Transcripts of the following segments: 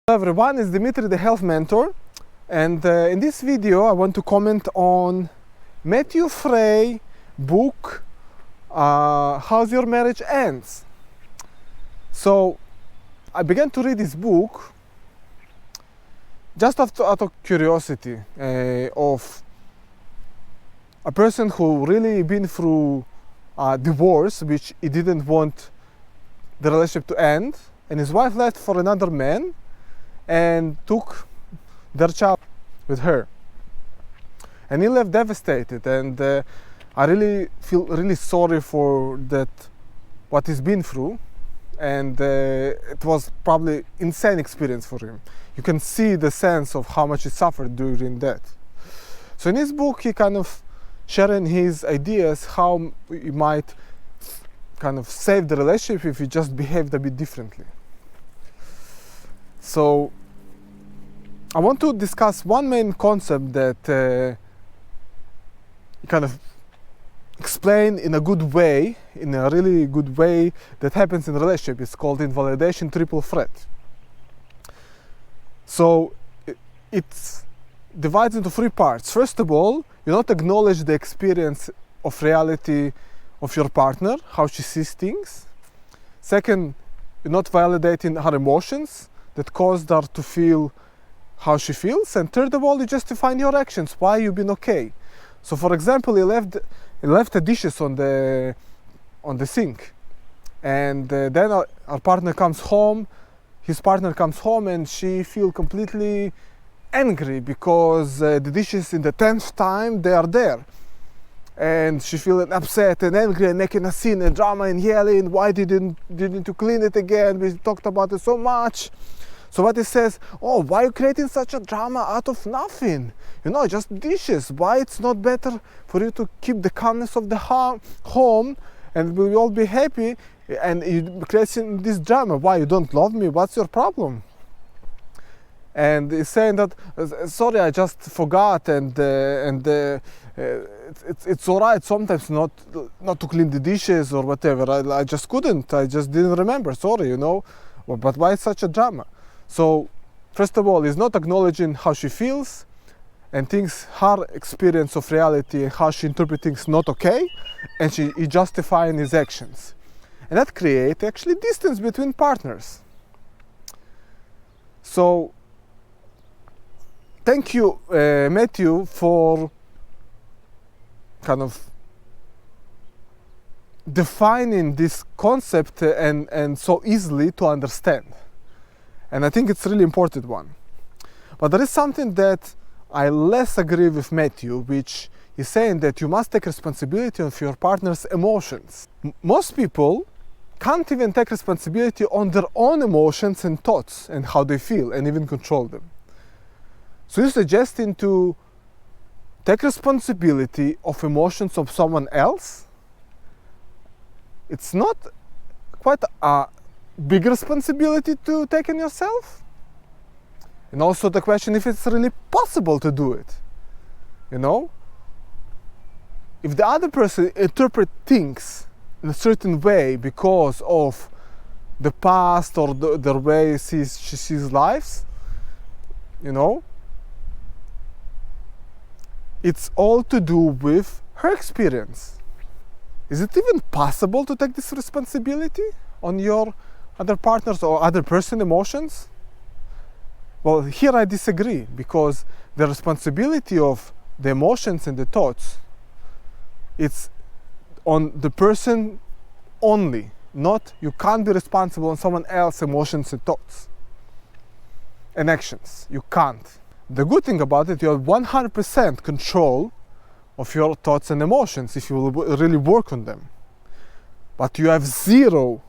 Hello everyone, it's Dimitri, the health mentor, and in this video I want to comment on Matthew Frey book How's Your Marriage Ends. So I began to read this book just out of curiosity of a person who really been through divorce, which he didn't want the relationship to end, and his wife left for another man and took their child with her, and he left devastated. And I really feel really sorry for that, what he's been through, and it was probably insane experience for him. You can see the sense of how much he suffered during that. So in his book he kind of sharing his ideas how you might kind of save the relationship if you just behaved a bit differently. So I want to discuss one main concept that kind of explain in a good way, in a really good way, that happens in a relationship. It's called invalidation triple threat. So it's divides into three parts. First of all, you not acknowledge the experience of reality of your partner, how she sees things. Second, you're not validating her emotions that caused her to feel how she feels. And third of all, you justify your actions, why you've been okay. So for example, he left the dishes on the sink, and then our partner comes home, his partner comes home, and she feels completely angry because the dishes in the 10th time they are there, and she feeling upset and angry and making a scene and drama and yelling, why didn't you clean it again, we talked about it so much. So what he says, oh, why are you creating such a drama out of nothing? You know, just dishes. Why it's not better for you to keep the calmness of the home and we will all be happy, and you creating this drama? Why, you don't love me? What's your problem? And he's saying that, sorry, I just forgot, and it's all right sometimes not to clean the dishes or whatever. I just couldn't. I just didn't remember. Sorry, you know. But why it's such a drama? So, first of all, he's not acknowledging how she feels and thinks her experience of reality and how she interprets things not okay, and he's justifying his actions. And that creates actually distance between partners. So, thank you, Matthew, for kind of defining this concept and so easily to understand. And I think it's a really important one. But there is something that I less agree with Matthew, which is saying that you must take responsibility of your partner's emotions. Most people can't even take responsibility on their own emotions and thoughts and how they feel and even control them. So you're suggesting to take responsibility of emotions of someone else? It's not quite a big responsibility to take on yourself? And also the question if it's really possible to do it. You know? If the other person interprets things in a certain way because of the past or the way she sees lives, you know, it's all to do with her experience. Is it even possible to take this responsibility on your other partners or other person's emotions? Well, here I disagree, because the responsibility of the emotions and the thoughts, it's on the person only. Not, you can't be responsible on someone else's emotions and thoughts and actions. You can't. The good thing about it, you have 100% control of your thoughts and emotions if you will really work on them. But you have zero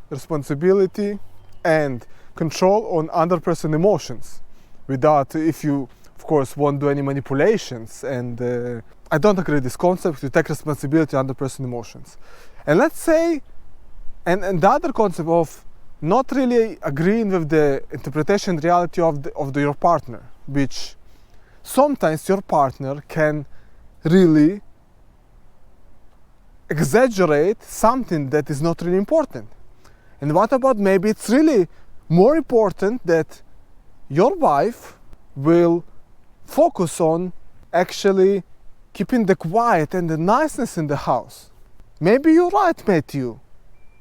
responsibility and control on other person's emotions, without, if you of course won't do any manipulations. And I don't agree with this concept to take responsibility on other person's emotions. And let's say, and the other concept of not really agreeing with the interpretation reality of your partner, which sometimes your partner can really exaggerate something that is not really important. And what about maybe it's really more important that your wife will focus on actually keeping the quiet and the niceness in the house. Maybe you're right, Matthew.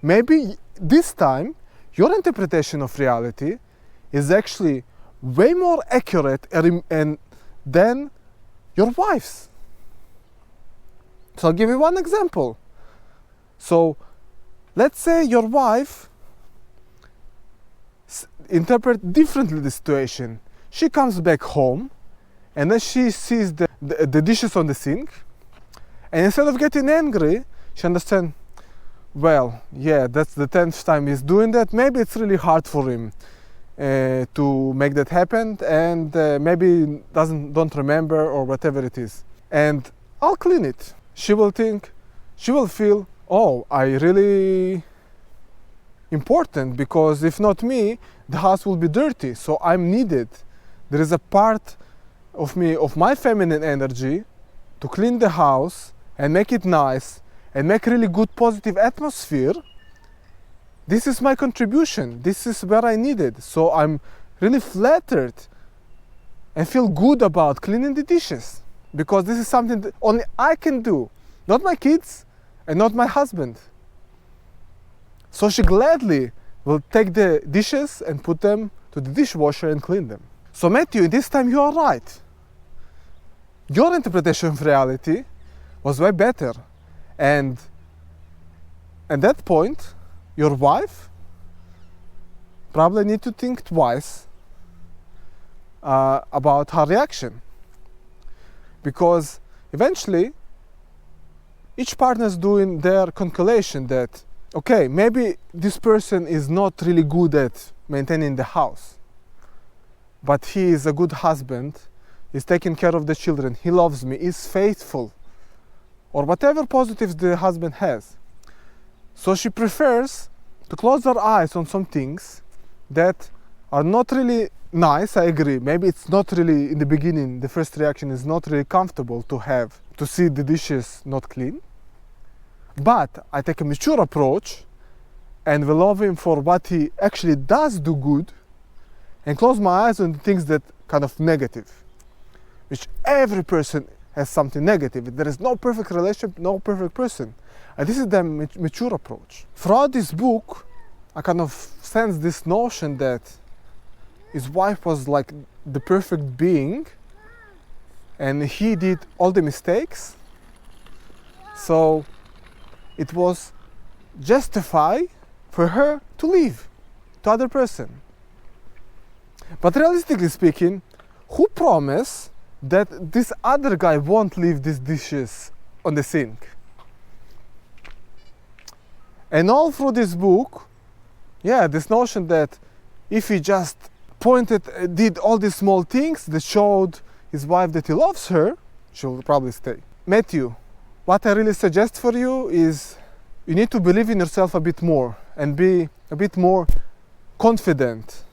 Maybe this time your interpretation of reality is actually way more accurate than your wife's. So I'll give you one example. So let's say your wife interprets differently the situation. She comes back home and then she sees the dishes on the sink, and instead of getting angry, she understands, well, yeah, that's the 10th time he's doing that. Maybe it's really hard for him to make that happen, and maybe don't remember or whatever it is. And I'll clean it. She will feel, oh, I really important, because if not me, the house will be dirty, so I'm needed. There is a part of me, of my feminine energy, to clean the house and make it nice and make really good positive atmosphere. This is my contribution. This is where I need it. So I'm really flattered and feel good about cleaning the dishes, because this is something that only I can do, not my kids and not my husband. So she gladly will take the dishes and put them to the dishwasher and clean them. So Matthew, this time you are right. Your interpretation of reality was way better. And at that point, your wife probably need to think twice about her reaction. Because eventually, each partner is doing their calculation that, okay, maybe this person is not really good at maintaining the house, but he is a good husband, he's taking care of the children, he loves me, he's faithful, or whatever positives the husband has. So she prefers to close her eyes on some things that are not really nice. I agree, maybe it's not really, in the beginning, the first reaction is not really comfortable to see the dishes not clean. But I take a mature approach and will love him for what he actually does do good, and close my eyes on the things that kind of negative, which every person has something negative. There is no perfect relationship, no perfect person. And this is the mature approach. Throughout this book, I kind of sense this notion that his wife was like the perfect being and he did all the mistakes. So it was justified for her to leave to other person. But realistically speaking, who promised that this other guy won't leave these dishes on the sink? And all through this book, yeah, this notion that if he just did all these small things that showed his wife that he loves her, she'll probably stay. Matthew, what I really suggest for you is you need to believe in yourself a bit more and be a bit more confident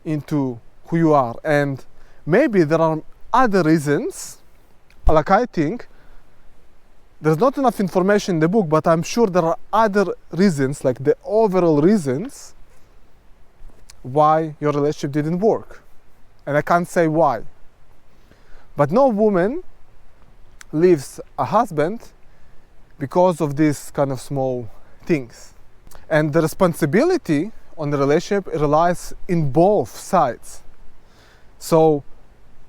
into who you are. And maybe there are other reasons, like I think, there's not enough information in the book, but I'm sure there are other reasons, like the overall reasons, why your relationship didn't work. And I can't say why. But no woman leaves a husband because of these kind of small things. And the responsibility on the relationship relies in both sides. So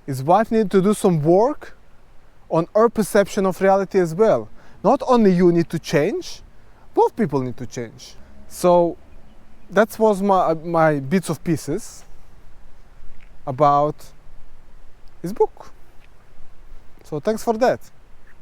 his wife needs to do some work on her perception of reality as well. Not only you need to change, both people need to change. So that was my bits of pieces about his book. So thanks for that.